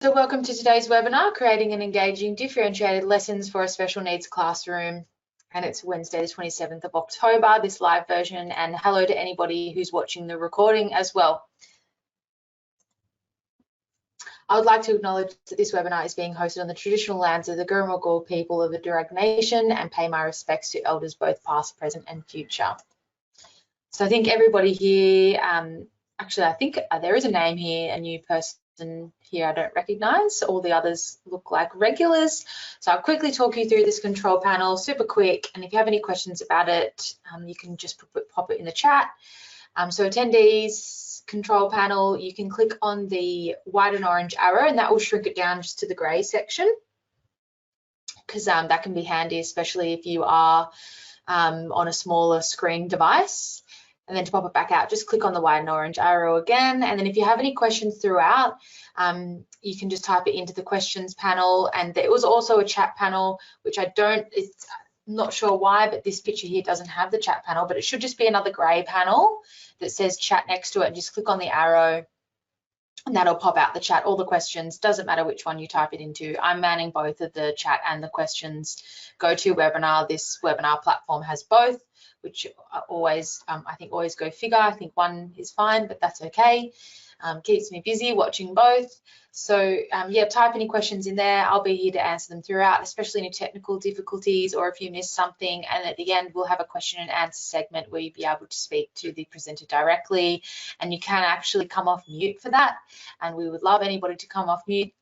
So welcome to today's webinar, Creating and Engaging Differentiated Lessons for a Special Needs Classroom. And it's Wednesday, the 27th of October, this live version. And hello to anybody who's watching the recording as well. I would like to acknowledge that this webinar is being hosted on the traditional lands of the Gurrumuggal people of the Darug Nation and pay my respects to elders both past, present and future. So I think everybody here, actually I think there is a name here, a new person here I don't recognize. All the others look like regulars. So I'll quickly talk you through this control panel, super quick. And if you have any questions about it, you can just pop it in the chat. So attendees, control panel, you can click on the white and orange arrow and that will shrink it down just to the gray section, because that can be handy, especially if you are on a smaller screen device. And then to pop it back out, just click on the white and orange arrow again. And then if you have any questions throughout, you can just type it into the questions panel. And there was also a chat panel, which I'm not sure why, but this picture here doesn't have the chat panel, but it should just be another gray panel that says chat next to it. And just click on the arrow and that'll pop out the chat, all the questions, doesn't matter which one you type it into. I'm manning both of the chat and the questions. GoToWebinar, this webinar platform has both, which always, I think always go figure. I think one is fine, but that's okay. Keeps me busy watching both. So yeah, type any questions in there. I'll be here to answer them throughout, especially any technical difficulties or if you miss something. And at the end, we'll have a question and answer segment where you'll be able to speak to the presenter directly. And you can actually come off mute for that. And we would love anybody to come off mute.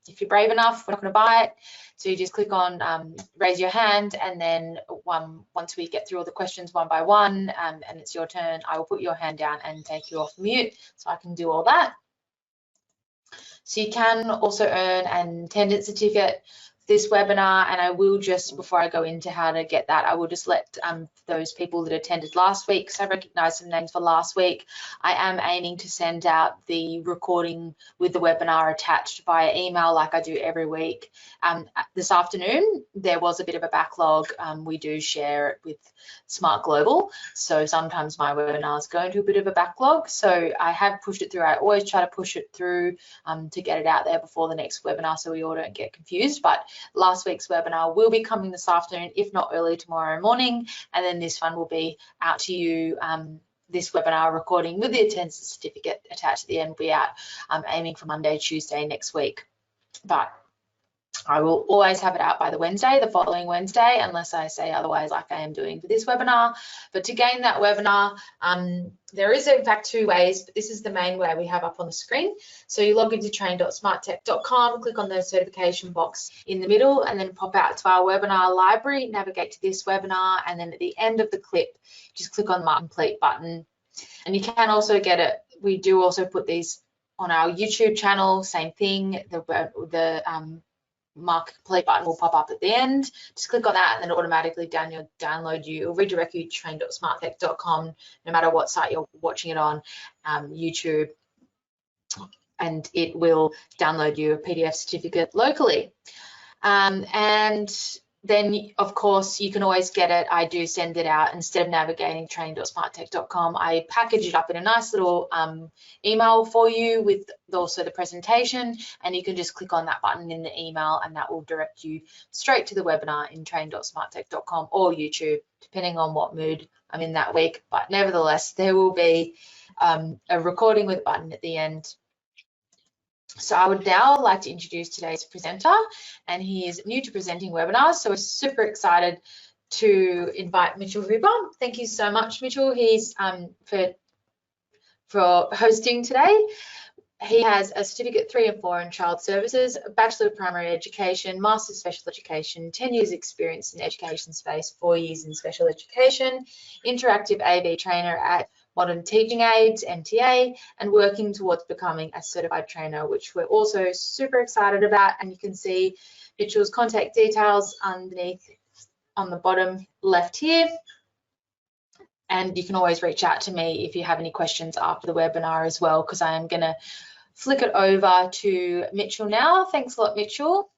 If you're brave enough, we're not going to buy it. So you just click on raise your hand, and then once we get through all the questions one by one, and it's your turn, I will put your hand down and take you off mute so I can do all that. So you can also earn an attendance certificate this webinar, and I will just, before I go into how to get that, I will just let those people that attended last week, because I recognize some names for last week. I am aiming to send out the recording with the webinar attached via email like I do every week. This afternoon, there was a bit of a backlog. We do share it with Smart Global, so sometimes my webinars go into a bit of a backlog. So I have pushed it through. I always try to push it through to get it out there before the next webinar so we all don't get confused. But last week's webinar will be coming this afternoon, if not early tomorrow morning, and then this one will be out to you. This webinar recording with the attendance certificate attached at the end will be out. I'm aiming for Monday, Tuesday next week, but I will always have it out by the following Wednesday, unless I say otherwise like I am doing for this webinar. But to gain that webinar, there is in fact two ways, but this is the main way we have up on the screen. So you log into train.smarttech.com, click on the certification box in the middle, and then pop out to our webinar library, navigate to this webinar, and then at the end of the clip, just click on the Mark Complete button. And you can also get it, we do also put these on our YouTube channel, same thing, the Mark Complete button will pop up at the end. Just click on that and then automatically download you. It'll redirect you to train.smarttech.com no matter what site you're watching it on, YouTube, and it will download you a PDF certificate locally. And then, of course, you can always get it. I do send it out instead of navigating train.smarttech.com. I package it up in a nice little email for you with also the presentation, and you can just click on that button in the email and that will direct you straight to the webinar in train.smarttech.com or YouTube, depending on what mood I'm in that week. But nevertheless, there will be a recording with a button at the end. So I would now like to introduce today's presenter, and he is new to presenting webinars, so we're super excited to invite Mitchell Hooper. Thank you so much, Mitchell. He's for hosting today. He has a Certificate 3 and 4 in Child Services, a Bachelor of Primary Education, Master's of Special Education, 10 years experience in education space, 4 years in special education, interactive AV trainer at Modern Teaching Aids, MTA, and working towards becoming a certified trainer, which we're also super excited about. And you can see Mitchell's contact details underneath on the bottom left here. And you can always reach out to me if you have any questions after the webinar as well, because I am going to flick it over to Mitchell now. Thanks a lot, Mitchell.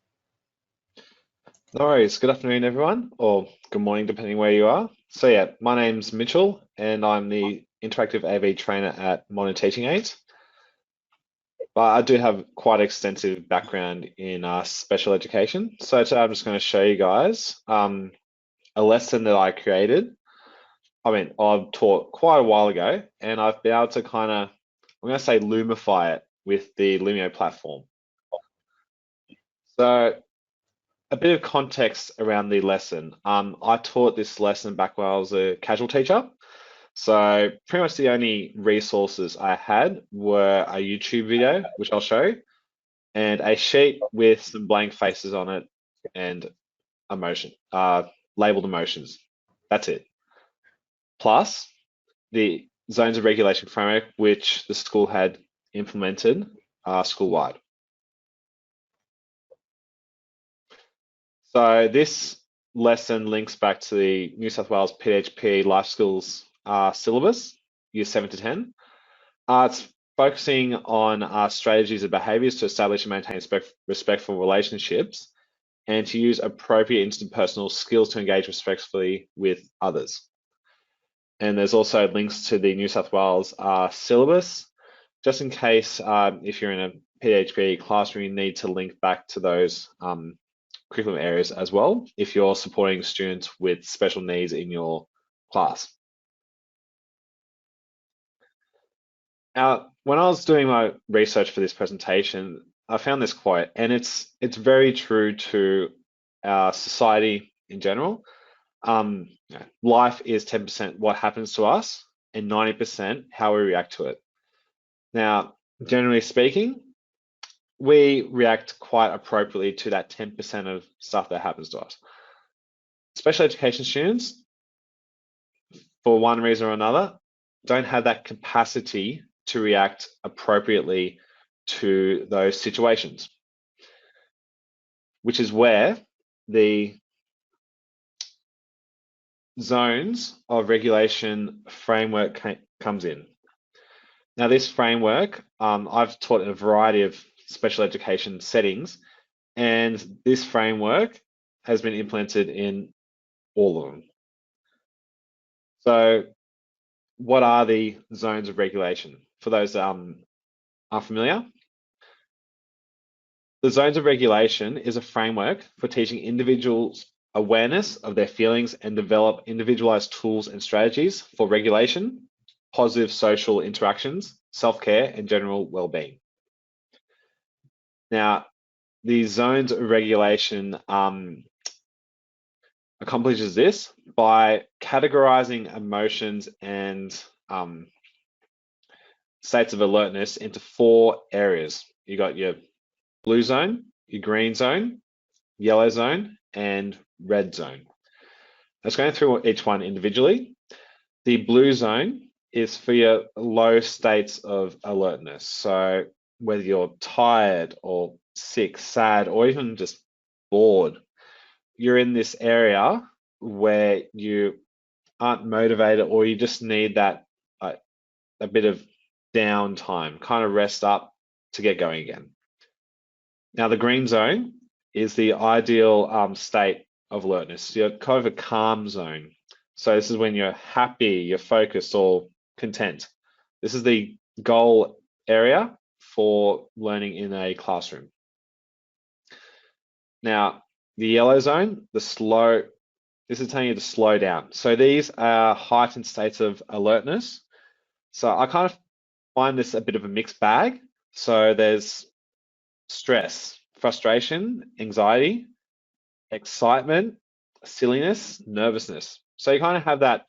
No worries. Good afternoon, everyone, or good morning, depending where you are. So yeah, my name's Mitchell, and I'm the interactive AV trainer at Modern Teaching Aids. but I do have quite extensive background in special education. So today I'm just going to show you guys a lesson that I created. I mean, I've taught quite a while ago, and I've been able to kind of, I'm going to say, lumify it with the Lumio platform. So a bit of context around the lesson. I taught this lesson back when I was a casual teacher. So pretty much the only resources I had were a YouTube video, which I'll show, and a sheet with some blank faces on it and labeled emotions. That's it. Plus the zones of regulation framework, which the school had implemented school-wide. So this lesson links back to the New South Wales PDHPE Life Skills syllabus, years 7 to 10. It's focusing on strategies and behaviours to establish and maintain respectful relationships and to use appropriate interpersonal skills to engage respectfully with others. And there's also links to the New South Wales syllabus, just in case if you're in a PDHPE classroom, you need to link back to those curriculum areas as well if you're supporting students with special needs in your class. Now, when I was doing my research for this presentation, I found this quote, and it's very true to our society in general. Life is 10% what happens to us and 90% how we react to it. Now, generally speaking, we react quite appropriately to that 10% of stuff that happens to us. Special education students, for one reason or another, don't have that capacity to react appropriately to those situations, which is where the zones of regulation framework comes in. Now, this framework, I've taught in a variety of special education settings, and this framework has been implemented in all of them. So what are the zones of regulation? For those that are familiar, the zones of regulation is a framework for teaching individuals awareness of their feelings and develop individualized tools and strategies for regulation, positive social interactions, self-care, and general well-being. Now, the zones of regulation accomplishes this by categorizing emotions and states of alertness into 4 areas. You got your blue zone, your green zone, yellow zone, and red zone. Let's go through each one individually. The blue zone is for your low states of alertness. So whether you're tired or sick, sad, or even just bored, you're in this area where you aren't motivated or you just need that a bit of downtime, kind of rest up to get going again. Now, the green zone is the ideal state of alertness. You're kind of a calm zone. So this is when you're happy, you're focused, or content. This is the goal area for learning in a classroom. Now, the yellow zone, this is telling you to slow down. So these are heightened states of alertness. So I kind of find this a bit of a mixed bag. So there's stress, frustration, anxiety, excitement, silliness, nervousness. So you kind of have that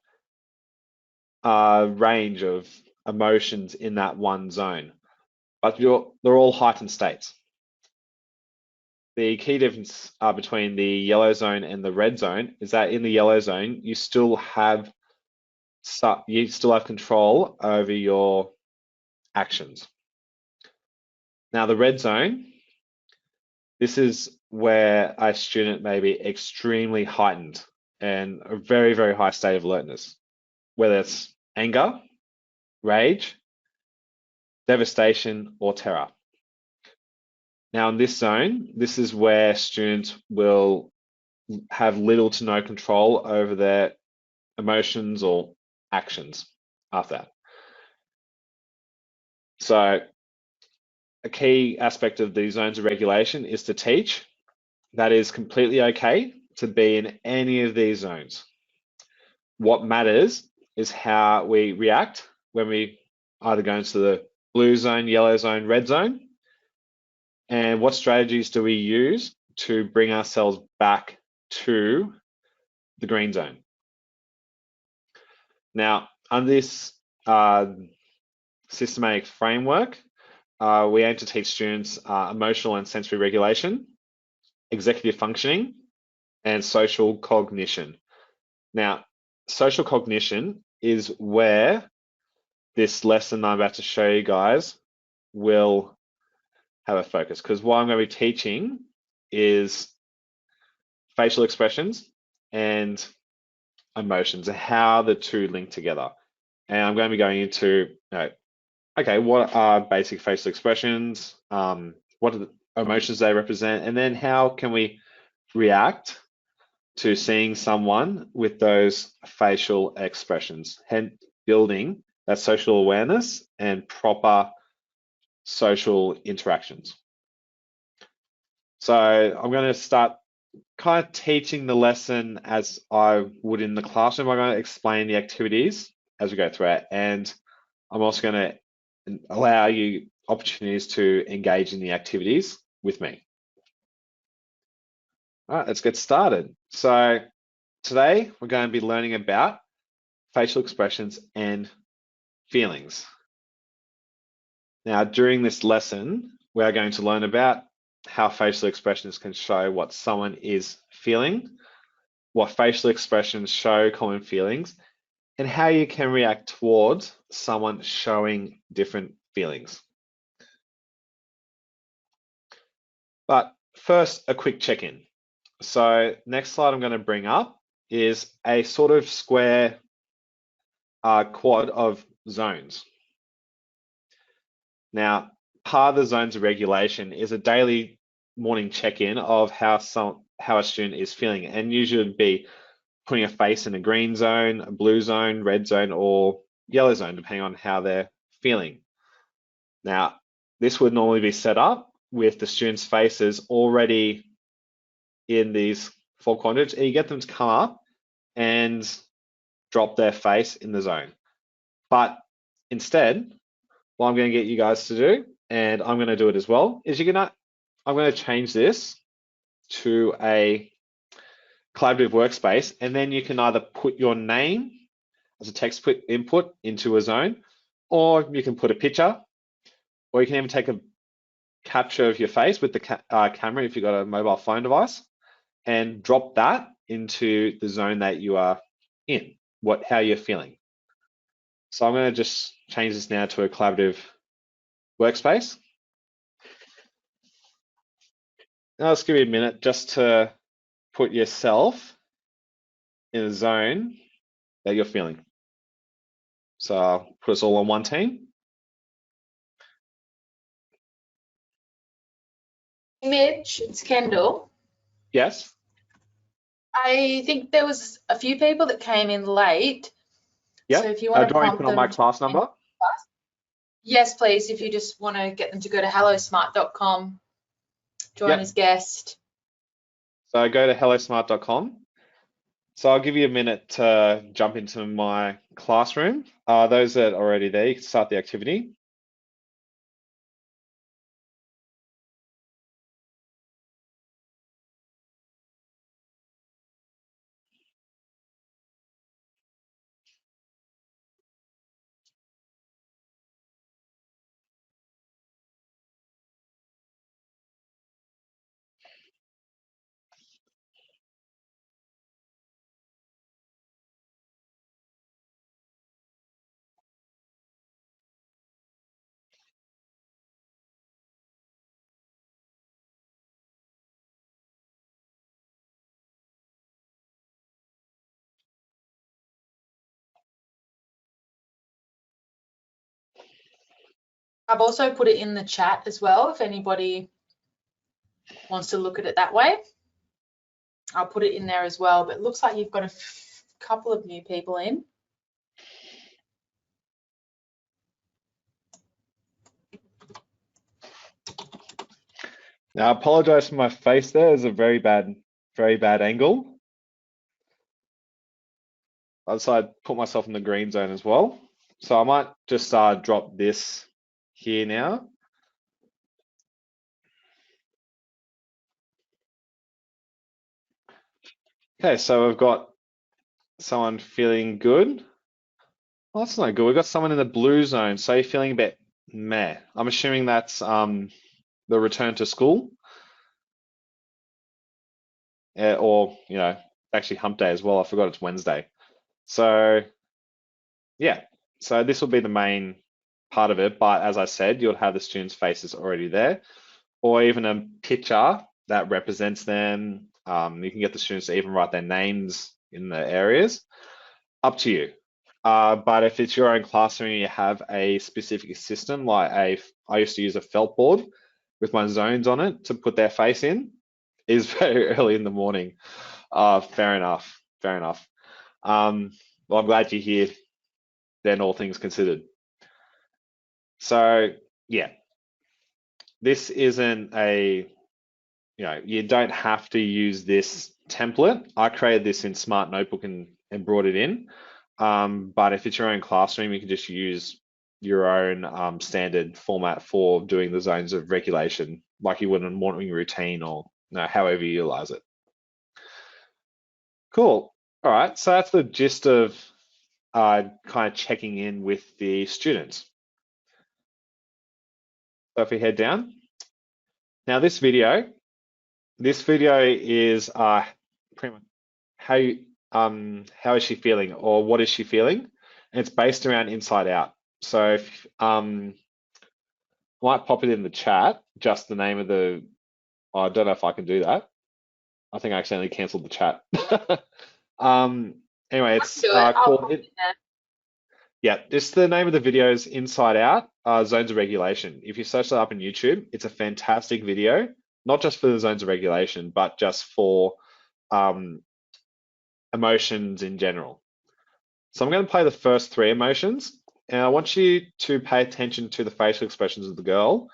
range of emotions in that one zone, but they're all heightened states. The key difference between the yellow zone and the red zone is that in the yellow zone, you still have control over your actions. Now, the red zone, this is where a student may be extremely heightened and a very, very high state of alertness, whether it's anger, rage, devastation, or terror. Now, in this zone, this is where students will have little to no control over their emotions or actions after that. So a key aspect of the zones of regulation is to teach. That is completely okay to be in any of these zones. What matters is how we react when we either go into the blue zone, yellow zone, red zone, and what strategies do we use to bring ourselves back to the green zone. Now, on this systematic framework, we aim to teach students emotional and sensory regulation, executive functioning, and social cognition. Now, social cognition is where this lesson I'm about to show you guys will have a focus, because what I'm going to be teaching is facial expressions and emotions and how the two link together. And I'm going to be going into, okay, what are basic facial expressions? What are the emotions they represent? And then how can we react to seeing someone with those facial expressions, hence building that social awareness and proper social interactions. So I'm going to start kind of teaching the lesson as I would in the classroom. I'm going to explain the activities as we go through it, and I'm also going to allow you opportunities to engage in the activities with me. All right, let's get started. So today we're going to be learning about facial expressions and feelings. Now, during this lesson, we are going to learn about how facial expressions can show what someone is feeling, what facial expressions show common feelings, and how you can react towards someone showing different feelings. But first, a quick check-in. So next slide I'm going to bring up is a sort of square quad of zones. Now, part of the zones of regulation is a daily morning check-in of how a student is feeling, and usually would be putting a face in a green zone, a blue zone, red zone, or yellow zone, depending on how they're feeling. Now, this would normally be set up with the students' faces already in these 4 quadrants, and you get them to come up and drop their face in the zone. But instead, what I'm going to get you guys to do, and I'm going to do it as well, is I'm going to change this to a collaborative workspace, and then you can either put your name as a text input into a zone, or you can put a picture, or you can even take a capture of your face with the camera if you've got a mobile phone device, and drop that into the zone that you are in, how you're feeling. So I'm going to just change this now to a collaborative workspace. Now let's give you a minute just to put yourself in a zone that you're feeling. So I'll put us all on one team. Midge, it's Kendall. Yes. I think there was a few people that came in late. Yeah. So if you want to prompt put on my class number? Yes, please. If you just want to get them to go to hellosmart.com, join as guest. So go to hellosmart.com. So I'll give you a minute to jump into my classroom. Those that are already there, you can start the activity. I've also put it in the chat as well if anybody wants to look at it that way. I'll put it in there as well, but it looks like you've got a couple of new people in. Now, I apologize for my face there. It's a very bad angle. I decided to put myself in the green zone as well. So I might just drop this here now. Okay, so we've got someone feeling good. Well, that's not good. We've got someone in the blue zone. So you're feeling a bit meh. I'm assuming that's the return to school, or actually hump day as well. I forgot it's Wednesday. So yeah, so this will be the main part of it. But as I said, you'll have the students' faces already there, or even a picture that represents them. You can get the students to even write their names in the areas. Up to you. But if it's your own classroom, you have a specific system, I used to use a felt board with my zones on it to put their face in, is very early in the morning. Fair enough, fair enough. Well, I'm glad you're here then, all things considered. So yeah, this isn't you don't have to use this template. I created this in Smart Notebook and brought it in. But if it's your own classroom, you can just use your own standard format for doing the zones of regulation, like you would in a morning routine, or however you utilize it. Cool. All right, so that's the gist of kind of checking in with the students. So if we head down, now this video is pretty much how is she feeling, or what is she feeling? And it's based around inside out. So if might pop it in the chat, just the name of the, I don't know if I can do that. I think I accidentally cancelled the chat. Anyway, it's called it. Yeah, this the name of the video is Inside Out, Zones of Regulation. If you search that up on YouTube, it's a fantastic video, not just for the zones of regulation, but just for emotions in general. So I'm going to play the first three emotions, and I want you to pay attention to the facial expressions of the girl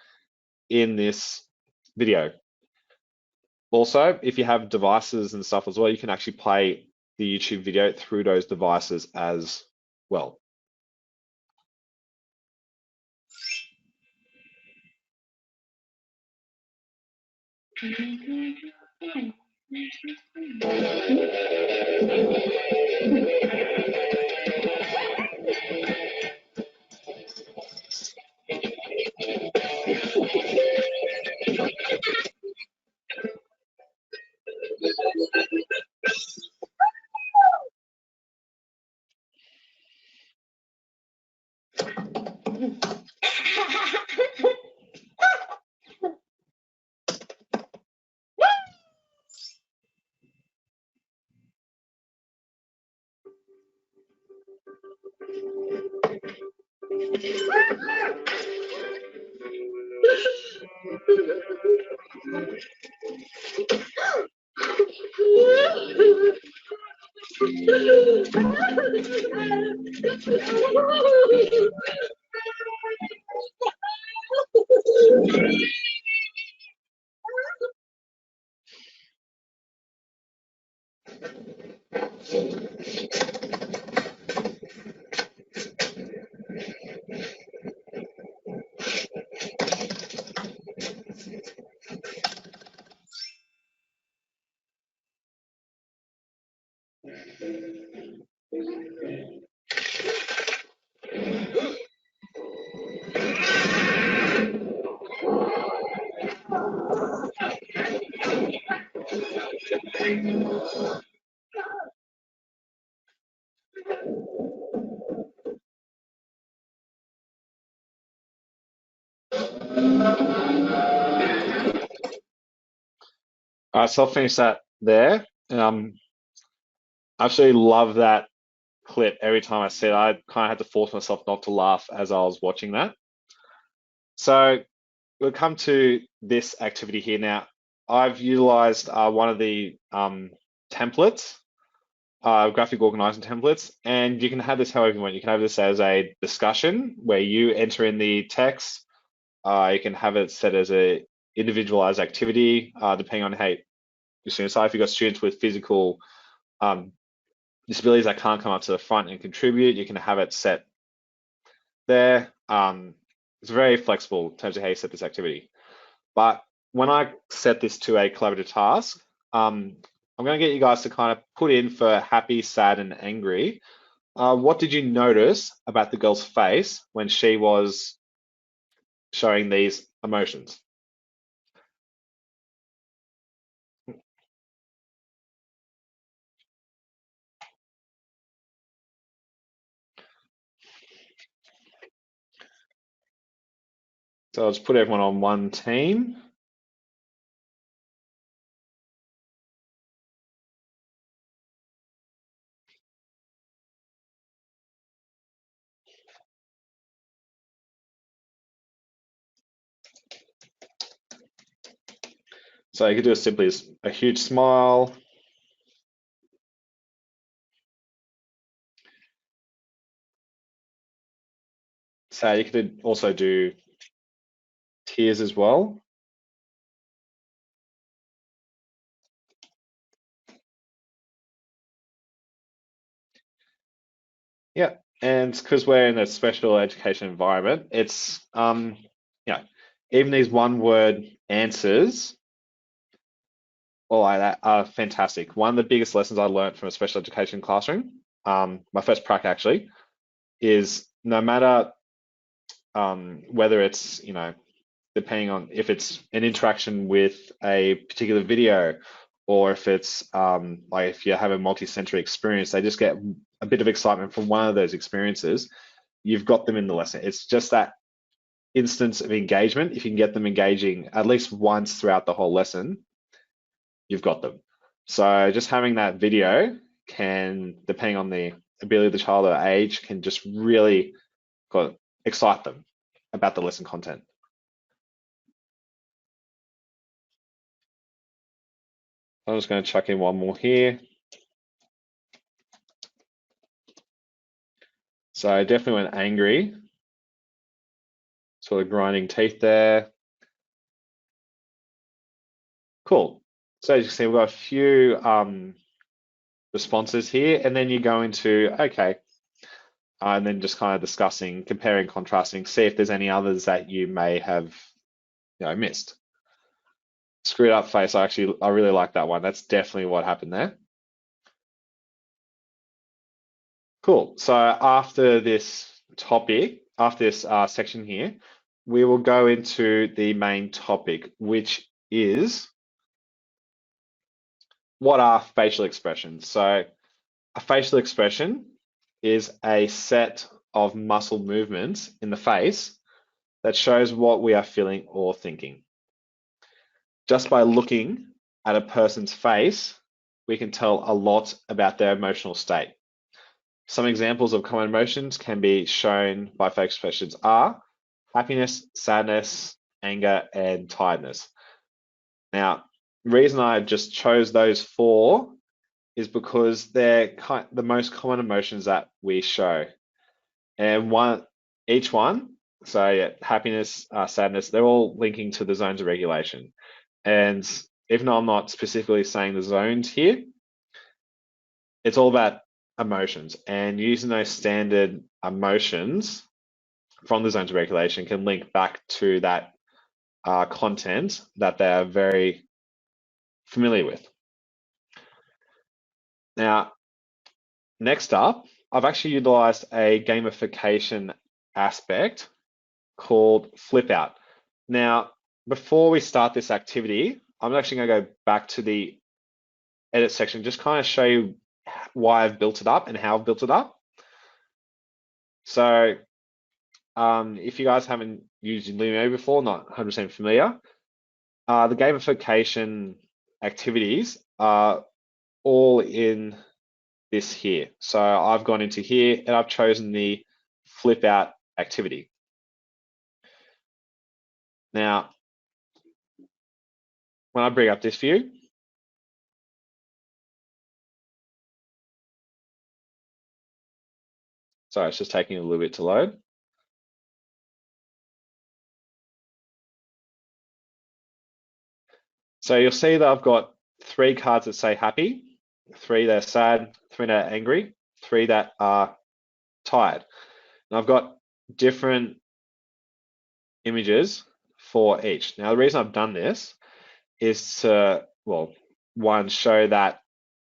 in this video. Also, if you have devices and stuff as well, you can actually play the YouTube video through those devices as well. All right, so I'll finish that there. I absolutely love that clip. Every time I see it, I kind of had to force myself not to laugh as I was watching that. So we'll come to this activity here now. I've utilized one of the templates, graphic organizing templates, and you can have this however you want. You can have this as a discussion where you enter in the text. You can have it set as a individualized activity, depending on how your students are. If you've got students with physical disabilities that can't come up to the front and contribute, you can have it set there. It's very flexible in terms of how you set this activity. But when I set this to a collaborative task, I'm going to get you guys to kind of put in for happy, sad, and angry. What did you notice about the girl's face when she was showing these emotions? So I'll just put everyone on one team. So you could do as simply as a huge smile. So you could also do tears as well. Yeah, and because we're in a special education environment, it's yeah, even these one-word answers all like that are fantastic. One of the biggest lessons I learned from a special education classroom, my first prac actually, is no matter whether it's, depending on if it's an interaction with a particular video or if it's like if you have a multi-sensory experience, they just get a bit of excitement from one of those experiences. You've got them in the lesson. It's just that instance of engagement. If you can get them engaging at least once throughout the whole lesson, you've got them. So just having that video can, depending on the ability of the child or age, can just really excite them about the lesson content. I'm just going to chuck in one more here. So definitely when angry, sort of grinding teeth there. Cool. So as you can see, we've got a few responses here, and then you go into, okay, and then just kind of discussing, comparing, contrasting, see if there's any others that you may have, missed. Screwed up face, I really like that one. That's definitely what happened there. Cool. So after this topic, after this section here, we will go into the main topic, which is what are facial expressions? So a facial expression is a set of muscle movements in the face that shows what we are feeling or thinking. Just by looking at a person's face, we can tell a lot about their emotional state. Some examples of common emotions can be shown by facial expressions are happiness, sadness, anger, and tiredness. Now, the reason I just chose those four is because they're the most common emotions that we show. And each one, so yeah, happiness, sadness, they're all linking to the zones of regulation. And even though I'm not specifically saying the zones here, it's all about emotions, and using those standard emotions from the zones of regulation can link back to that content that they are very familiar with. Now, next up, I've actually utilized a gamification aspect called Flip Out. Now, before we start this activity, I'm actually going to go back to the edit section, just kind of show you why I've built it up and how I've built it up. So if you guys haven't used Lumio before, not 100% familiar, the gamification activities are all in this here. So I've gone into here and I've chosen the flip out activity. Now, when I bring up this view, sorry, it's just taking a little bit to load. So you'll see that I've got 3 cards that say happy, 3 that are sad, 3 that are angry, 3 that are tired. And I've got different images for each. Now, the reason I've done this is to, well, one, show that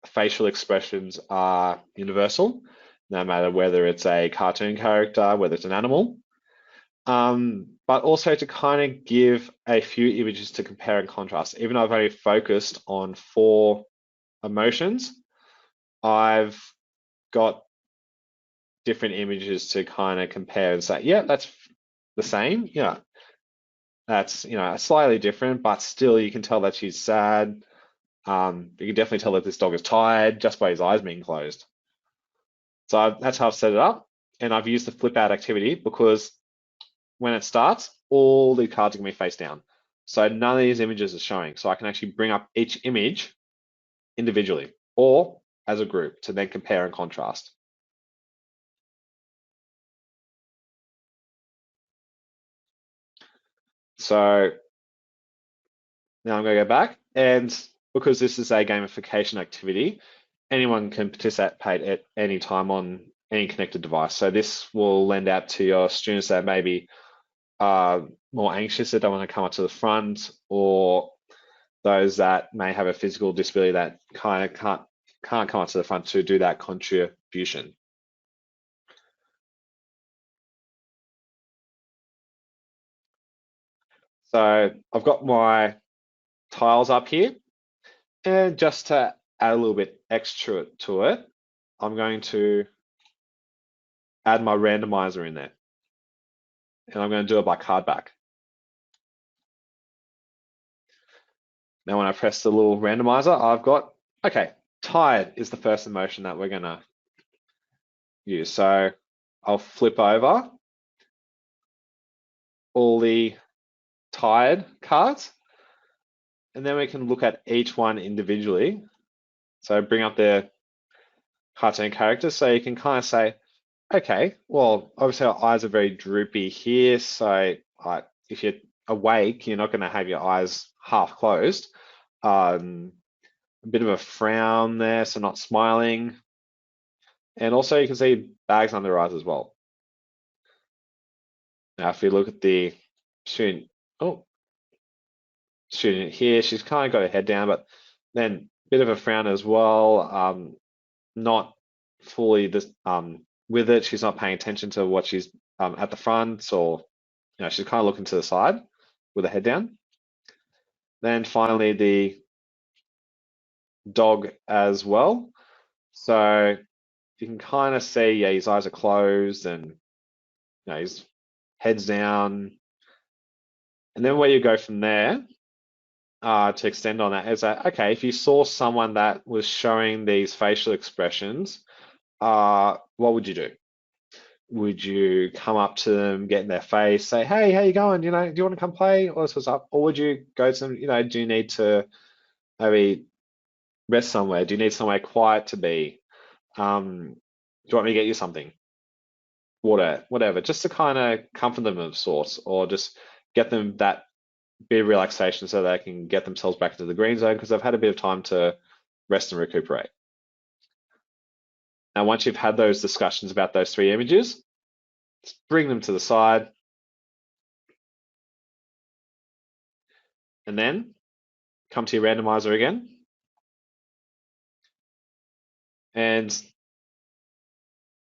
facial expressions are universal, no matter whether it's a cartoon character, whether it's an animal, but also to kind of give a few images to compare and contrast. Even though I've only focused on 4 emotions, I've got different images to kind of compare and say, yeah, that's the same. Yeah, that's, slightly different, but still you can tell that she's sad. You can definitely tell that this dog is tired just by his eyes being closed. So that's how I've set it up. And I've used the flip out activity because when it starts, all the cards are going to be face down. So none of these images are showing. So I can actually bring up each image individually or as a group to then compare and contrast. So now I'm going to go back, and because this is a gamification activity, anyone can participate at any time on any connected device. So this will lend out to your students that maybe are more anxious, that don't want to come up to the front, or those that may have a physical disability that kind of can't come up to the front to do that contribution. So I've got my tiles up here, and just to add a little bit extra to it, I'm going to add my randomizer in there, and I'm going to do it by card back. Now when I press the little randomizer, I've got, okay, tired is the first emotion that we're going to use. So I'll flip over all the tired cards, and then we can look at each one individually. So bring up the cartoon characters, so you can kind of say, okay, well, obviously our eyes are very droopy here, so if you're awake, you're not going to have your eyes half closed. A bit of a frown there, so not smiling. And also you can see bags under her eyes as well. Now, if you look at the student, student here, she's kind of got her head down, but then a bit of a frown as well. Not fully with it. She's not paying attention to what she's at the front, or she's kind of looking to the side with her head down. Then finally the dog as well. So you can kind of see, yeah, his eyes are closed and his head's down. And then where you go from there to extend on that is that, okay, if you saw someone that was showing these facial expressions, what would you do? Would you come up to them, get in their face, say, hey, how you going? Do you want to come play? Or what's up? Or would you go to them, do you need to maybe rest somewhere? Do you need somewhere quiet to be? Do you want me to get you something? Water, whatever, just to kind of comfort them of sorts, or just get them that bit of relaxation so they can get themselves back into the green zone because they've had a bit of time to rest and recuperate. Now, once you've had those discussions about those 3 images, just bring them to the side, and then come to your randomizer again. And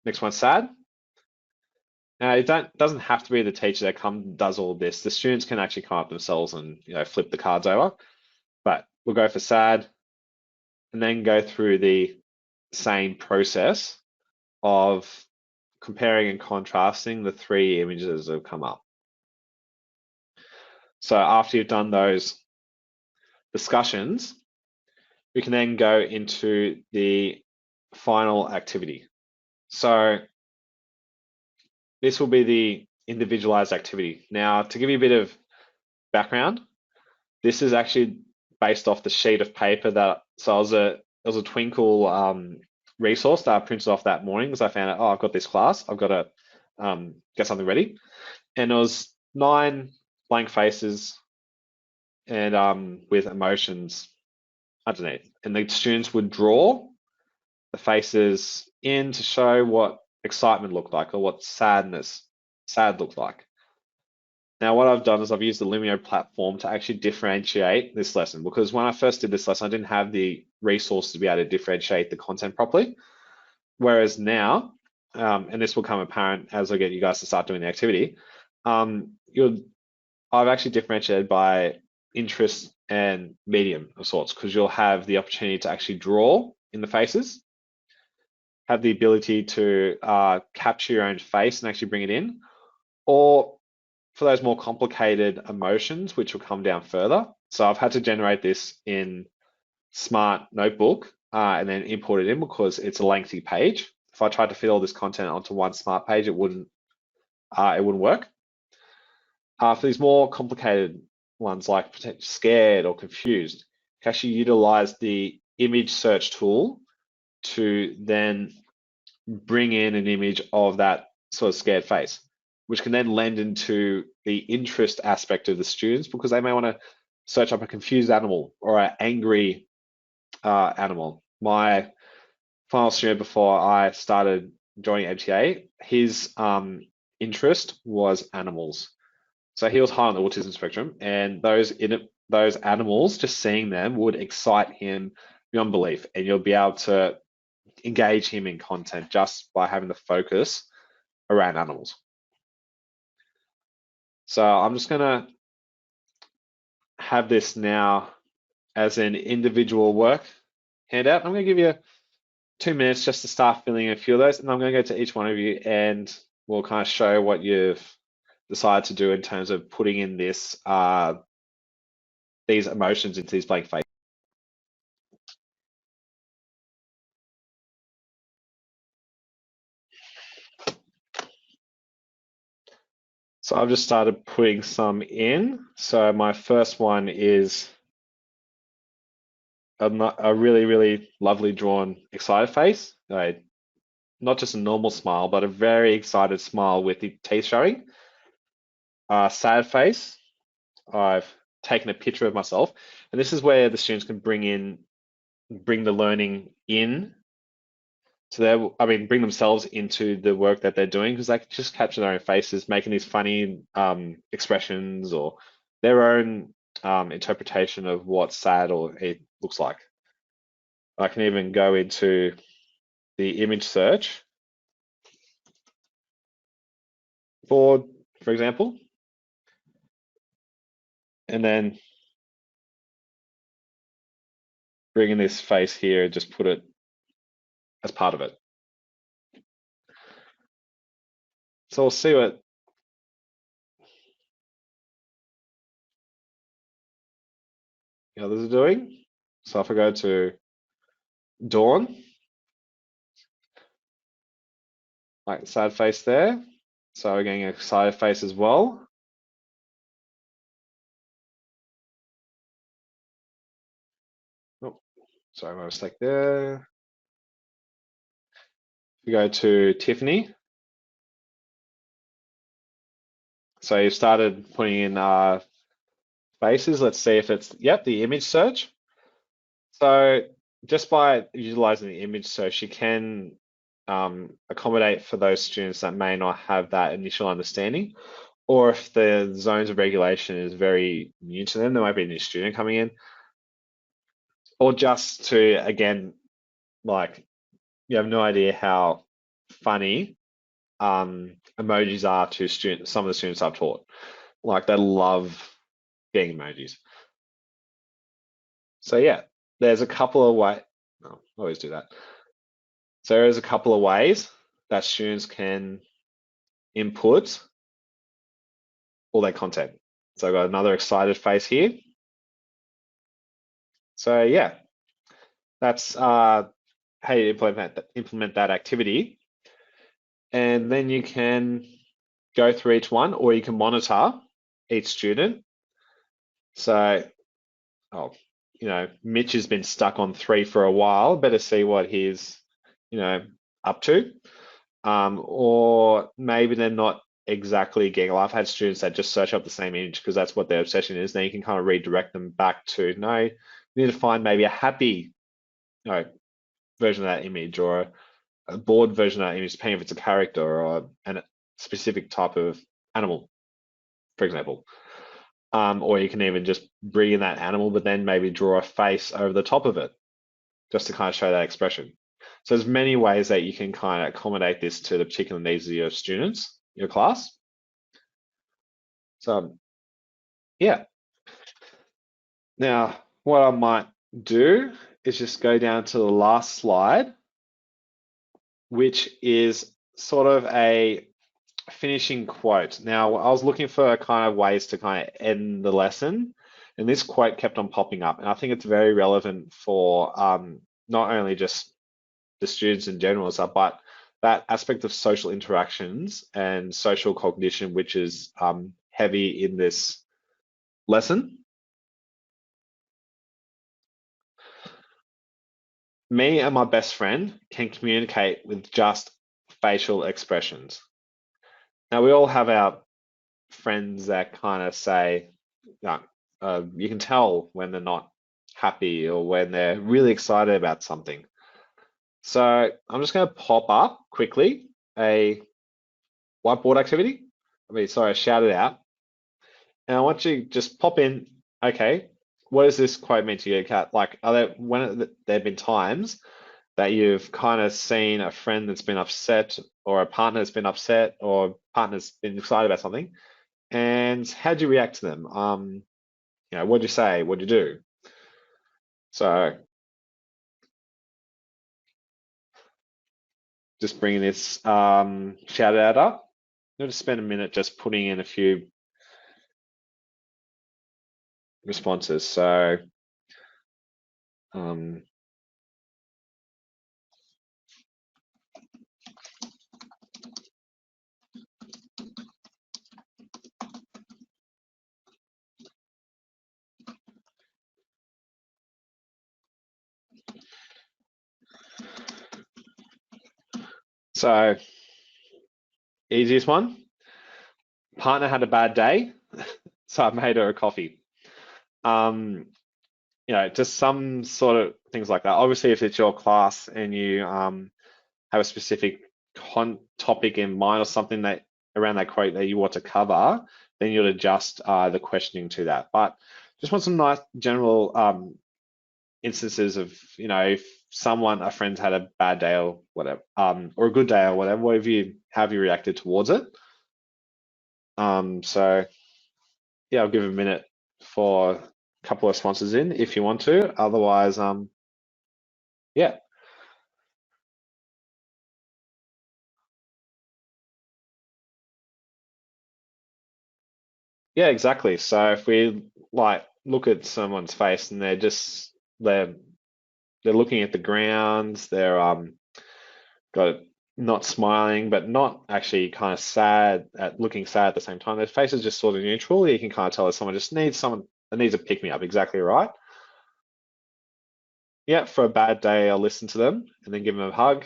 next one's sad. Now, it doesn't have to be the teacher that does all this. The students can actually come up themselves and flip the cards over. But we'll go for sad, and then go through the same process of comparing and contrasting the 3 images that have come up. So after you've done those discussions, we can then go into the final activity. So this will be the individualized activity. Now, to give you a bit of background, this is actually based off the sheet of paper so it was a Twinkle resource that I printed off that morning because I found out, I've got this class, I've got to get something ready. And it was 9 blank faces and with emotions underneath. And the students would draw the faces in to show what excitement looked like or what sad looked like. Now, what I've done is I've used the Lumio platform to actually differentiate this lesson, because when I first did this lesson, I didn't have the resources to be able to differentiate the content properly. Whereas now, and this will become apparent as I get you guys to start doing the activity, I've actually differentiated by interest and medium of sorts, because you'll have the opportunity to actually draw in the faces, have the ability to capture your own face and actually bring it in, or for those more complicated emotions, which will come down further. So I've had to generate this in Smart Notebook and then import it in because it's a lengthy page. If I tried to fit all this content onto one Smart page, it wouldn't work. For these more complicated ones like scared or confused, you can actually utilize the image search tool to then bring in an image of that sort of scared face, which can then lend into the interest aspect of the students, because they may want to search up a confused animal or an angry animal. My final student before I started joining MTA, his interest was animals. So he was high on the autism spectrum, and those animals, just seeing them would excite him beyond belief, and you'll be able to engage him in content just by having the focus around animals. So I'm just gonna have this now as an individual work handout. I'm gonna give you 2 minutes just to start filling in a few of those, and I'm gonna go to each one of you and we'll kind of show what you've decided to do in terms of putting in this these emotions into these blank faces. So I've just started putting some in. So my first one is a really, really lovely drawn, excited face. Not just a normal smile, but a very excited smile with the teeth showing. Sad face. I've taken a picture of myself, and this is where the students can bring the learning in to bring themselves into the work that they're doing, because they can just capture their own faces, making these funny expressions or their own interpretation of what sad or it looks like. I can even go into the image search for example, and then bring in this face here and just put it as part of it. So we'll see what the others are doing. So if I go to Dawn, like sad face there. So we're getting an excited face as well. Oh, sorry, my mistake there. We go to Tiffany. So you started putting in faces. Let's see if it's, yep, the image search. So just by utilizing the image search, you can accommodate for those students that may not have that initial understanding, or if the zones of regulation is very new to them, there might be a new student coming in, or just to, again, like, you have no idea how funny emojis are to students. Some of the students I've taught, like, they love getting emojis. So yeah, there's a couple of ways. Oh, I always do that. So there's a couple of ways that students can input all their content. So I've got another excited face here. So yeah, that's how you implement that activity. And then you can go through each one, or you can monitor each student. So, Mitch has been stuck on 3 for a while. Better see what he's, up to. Or maybe they're not exactly getting a laugh. I've had students that just search up the same image because that's what their obsession is. Then you can kind of redirect them back to, no, you need to find maybe a happy, version of that image, or a bored version of that image, depending if it's a character or a specific type of animal, for example. Or you can even just bring in that animal, but then maybe draw a face over the top of it, just to kind of show that expression. So there's many ways that you can kind of accommodate this to the particular needs of your students, your class. So yeah. Now, what I might do is just go down to the last slide, which is sort of a finishing quote. Now, I was looking for kind of ways to kind of end the lesson, and this quote kept on popping up, and I think it's very relevant for not only just the students in general, but that aspect of social interactions and social cognition, which is heavy in this lesson. Me and my best friend can communicate with just facial expressions. Now, we all have our friends that kind of say, you can tell when they're not happy or when they're really excited about something. So I'm just going to pop up quickly a whiteboard activity. Shout it out. And I want you to just pop in, okay, what does this quote mean to you, Kat? Like, when there have been times that you've kind of seen a friend that's been upset, or a partner that's been upset, or a partner's been excited about something, and how'd you react to them? What'd you say? What'd you do? So just bringing this shout out up. I'm going to spend a minute just putting in a few responses. So um, so easiest one, partner had a bad day, so I made her a coffee. Just some sort of things like that. Obviously, if it's your class and you have a specific topic in mind or something that around that quote that you want to cover, then you'll adjust the questioning to that. But just want some nice general instances of, if a friend's had a bad day or whatever, or a good day or whatever, have you reacted towards it? So yeah, I'll give a minute for a couple of responses in if you want to. Otherwise, yeah. Yeah, exactly. So if we look at someone's face and they're looking at the ground, they're got not smiling, but not actually kind of looking sad at the same time. Their face is just sort of neutral. You can kind of tell that someone just needs someone that needs a pick me up. Exactly right. Yeah, for a bad day, I'll listen to them and then give them a hug.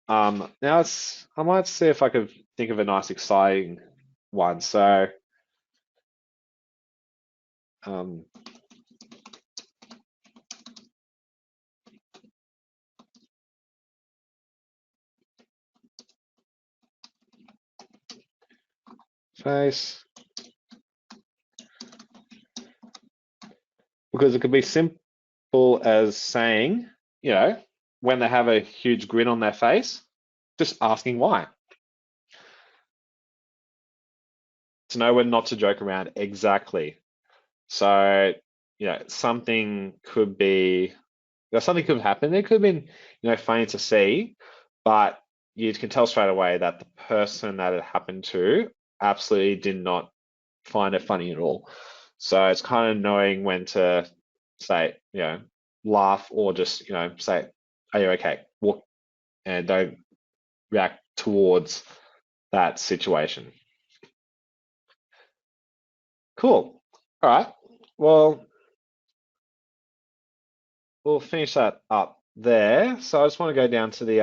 Now I might see if I could think of a nice, exciting one. So, um, face, because it could be simple as saying, when they have a huge grin on their face, just asking why. To know when not to joke around. Exactly. So, something could be, something could happen. It could have been, funny to see, but you can tell straight away that the person that it happened to absolutely did not find it funny at all. So it's kind of knowing when to say, laugh, or just, say, are you okay? Walk, and don't react towards that situation. Cool. All right. Well, we'll finish that up there. So I just want to go down to the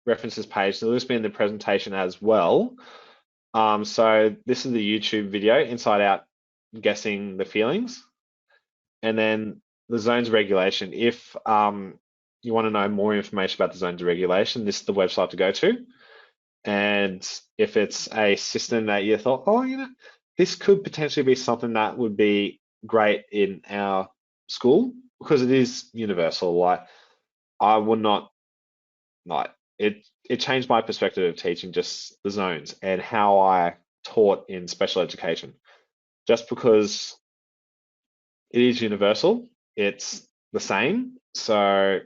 references page. There'll just be in the presentation as well. So this is the YouTube video, Inside Out Guessing the Feelings. And then the zones of regulation. If you want to know more information about the zones of regulation, this is the website to go to. And if it's a system that you thought, oh, this could potentially be something that would be great in our school, because it is universal. Like, I would not, like, it changed my perspective of teaching, just the zones and how I taught in special education. Just because it is universal, it's the same. So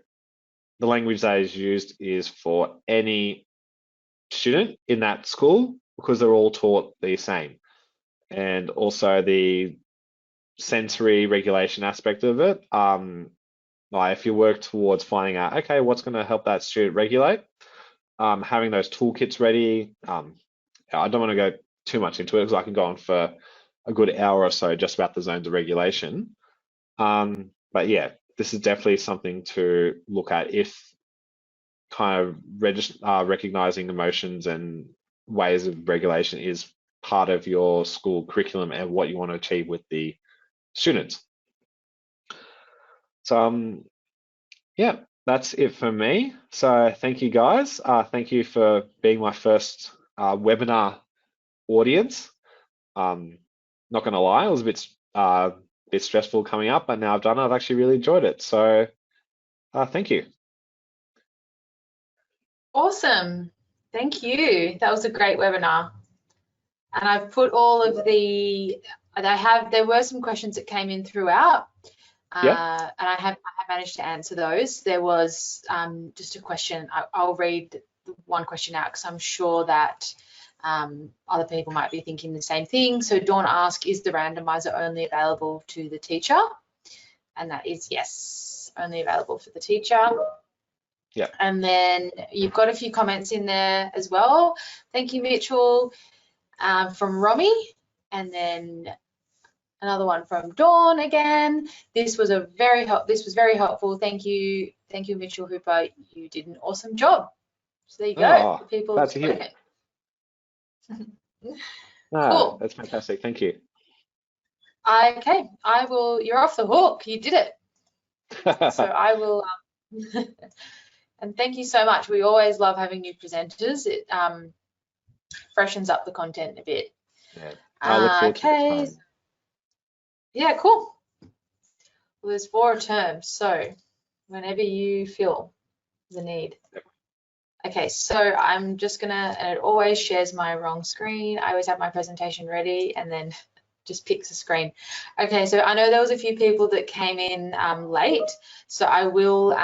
the language that is used is for any student in that school, because they're all taught the same. And also the sensory regulation aspect of it. Like, if you work towards finding out, okay, what's going to help that student regulate, having those toolkits ready. I don't want to go too much into it, because I can go on for a good hour or so just about the zones of regulation. But yeah, this is definitely something to look at if kind of recognizing emotions and ways of regulation is part of your school curriculum and what you want to achieve with the students. So yeah, that's it for me. So thank you, guys. Thank you for being my first webinar audience. Not going to lie, it was a bit stressful coming up, but now I've done it, I've actually really enjoyed it. So thank you. Awesome. Thank you. That was a great webinar. And I've put all of there were some questions that came in throughout. Yeah. And I have managed to answer those. There was just a question. I'll read one question out, because I'm sure that other people might be thinking the same thing. So Dawn asked, is the randomizer only available to the teacher? And that is yes, only available for the teacher. Yeah. And then you've got a few comments in there as well. Thank you, Mitchell, from Romy. And then another one from Dawn again. This was very helpful. Thank you, Mitchell Hooper. You did an awesome job. So there you go. Oh, People glad to hear. Cool. That's fantastic. Thank you. Okay, I will. You're off the hook. You did it. So I will. And thank you so much. We always love having new presenters. It freshens up the content a bit. Yeah, I look forward to it. Yeah, cool. Well, there's 4 terms, so whenever you feel the need. Okay, so I'm just gonna, and it always shares my wrong screen. I always have my presentation ready and then just picks a screen. Okay, so I know there was a few people that came in late, so I will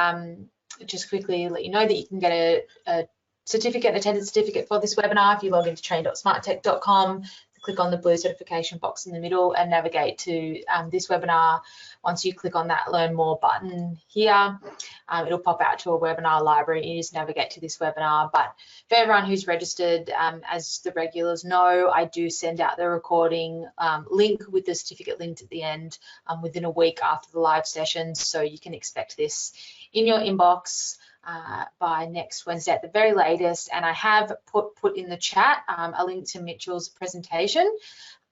just quickly let you know that you can get a certificate, an attendance certificate for this webinar if you log into train.smarttech.com. Click on the blue certification box in the middle and navigate to this webinar. Once you click on that Learn More button here, it'll pop out to a webinar library. You just navigate to this webinar. But for everyone who's registered, as the regulars know, I do send out the recording link with the certificate linked at the end within a week after the live sessions. So you can expect this in your inbox by next Wednesday at the very latest. And I have put in the chat a link to Mitchell's presentation,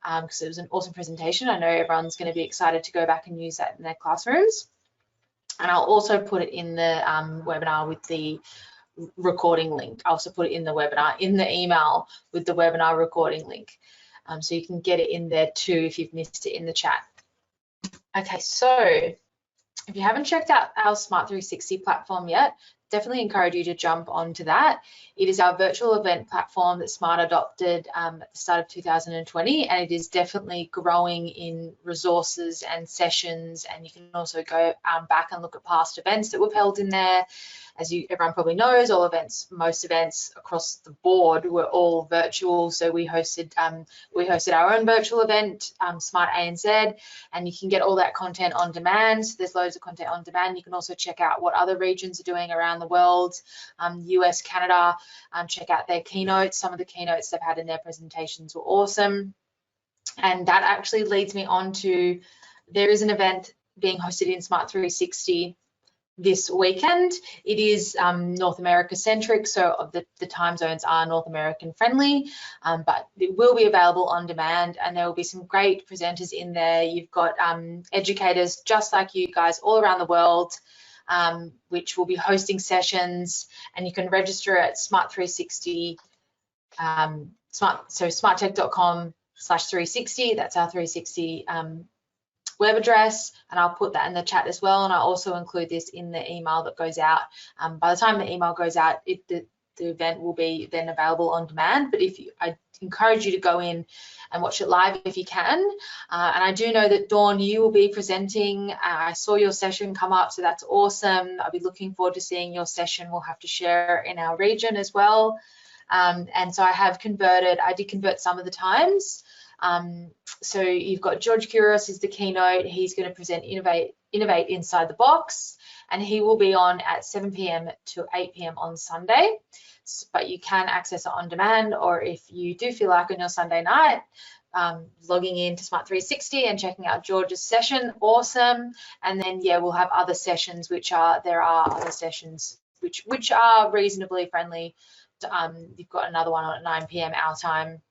because it was an awesome presentation. I know everyone's going to be excited to go back and use that in their classrooms. And I'll also put it in the webinar with the recording link. I'll also put it in the webinar, in the email with the webinar recording link. So you can get it in there too if you've missed it in the chat. Okay, so if you haven't checked out our Smart 360 platform yet, definitely encourage you to jump onto that. It is our virtual event platform that Smart adopted at the start of 2020, and it is definitely growing in resources and sessions. And you can also go back and look at past events that we've held in there. As everyone probably knows, most events across the board were all virtual. So we hosted our own virtual event, Smart ANZ, and you can get all that content on demand. So there's loads of content on demand. You can also check out what other regions are doing around the world, US, Canada. Check out their keynotes. Some of the keynotes they've had in their presentations were awesome. And that actually leads me on to, there is an event being hosted in Smart 360 this weekend. It is North America centric, so the time zones are North American friendly, but it will be available on demand, and there will be some great presenters in there. You've got educators just like you guys all around the world, which will be hosting sessions, and you can register at Smart360, smarttech.com/360. That's our 360 web address, and I'll put that in the chat as well, and I'll also include this in the email that goes out. By the time the email goes out, the event will be then available on demand, but I encourage you to go in and watch it live if you can. And I do know that Dawn, you will be presenting. I saw your session come up, so that's awesome. I'll be looking forward to seeing your session. We'll have to share in our region as well. And so I did convert some of the times. So you've got George Kouros is the keynote. He's going to present Innovate Inside the Box, and he will be on at 7 p.m. to 8 p.m. on Sunday. But you can access it on demand, or if you do feel like on your Sunday night, logging into Smart360 and checking out George's session, awesome. And then yeah, we'll have other sessions, there are other sessions which are reasonably friendly. You've got another one on at 9 p.m. our time.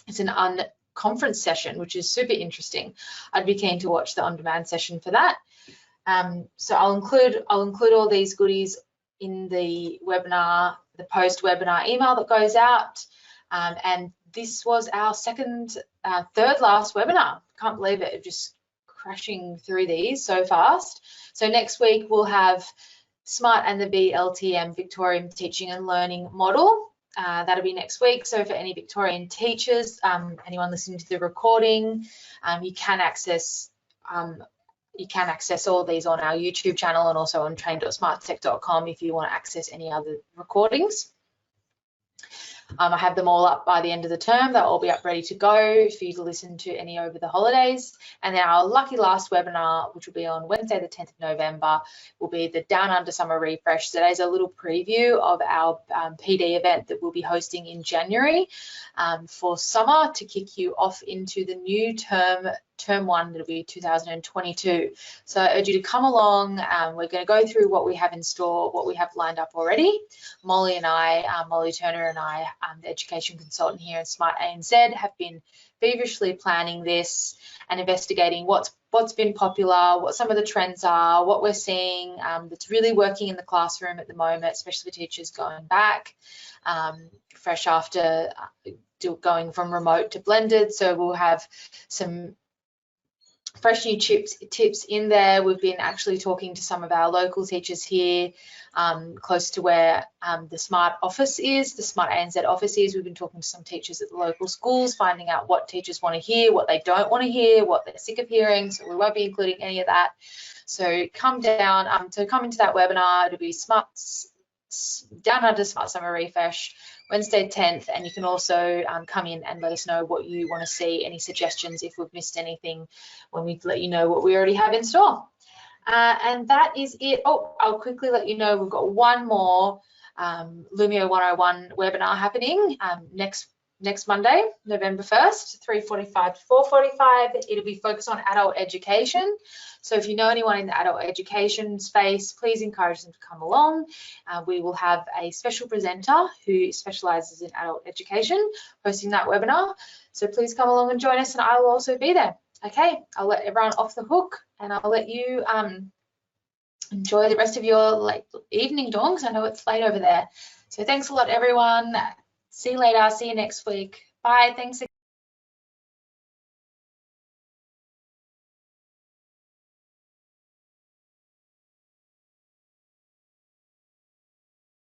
It's an conference session, which is super interesting. I'd be keen to watch the on-demand session for that. So I'll include all these goodies in the webinar, the post-webinar email that goes out. And this was our third last webinar. Can't believe it, just crashing through these so fast. So next week we'll have Smart and the VLTM Victorian Teaching and Learning Model. That'll be next week. So for any Victorian teachers, anyone listening to the recording, you can access all of these on our YouTube channel and also on train.smarttech.com if you want to access any other recordings. I have them all up by the end of the term. They'll all be up ready to go for you to listen to any over the holidays. And then our lucky last webinar, which will be on Wednesday, the 10th of November, will be the Down Under Summer Refresh. So today's a little preview of our PD event that we'll be hosting in January for summer to kick you off into the new term one, that'll be 2022. So I urge you to come along. We're going to go through what we have in store, what we have lined up already. Molly Turner and I, the education consultant here at Smart ANZ, have been feverishly planning this and investigating what's been popular, what some of the trends are, what we're seeing that's really working in the classroom at the moment, especially for teachers going back, fresh after going from remote to blended. So we'll have some fresh new tips in there. We've been actually talking to some of our local teachers here, close to where the Smart office is, the Smart ANZ office is. We've been talking to some teachers at the local schools, finding out what teachers want to hear, what they don't want to hear, what they're sick of hearing. So we won't be including any of that. So come down, to come into that webinar. It'll be Down Under Smart Summer Refresh, Wednesday 10th, and you can also come in and let us know what you want to see, any suggestions if we've missed anything when we let you know what we already have in store. And that is it. Oh, I'll quickly let you know we've got one more Lumio 101 webinar happening next Monday, November 1st, 3:45 to 4:45. It'll be focused on adult education. So if you know anyone in the adult education space, please encourage them to come along. We will have a special presenter who specializes in adult education hosting that webinar. So please come along and join us, and I will also be there. Okay, I'll let everyone off the hook, and I'll let you enjoy the rest of your late evening, Dawn, because I know it's late over there. So thanks a lot, everyone. See you later. See you next week. Bye. Thanks again.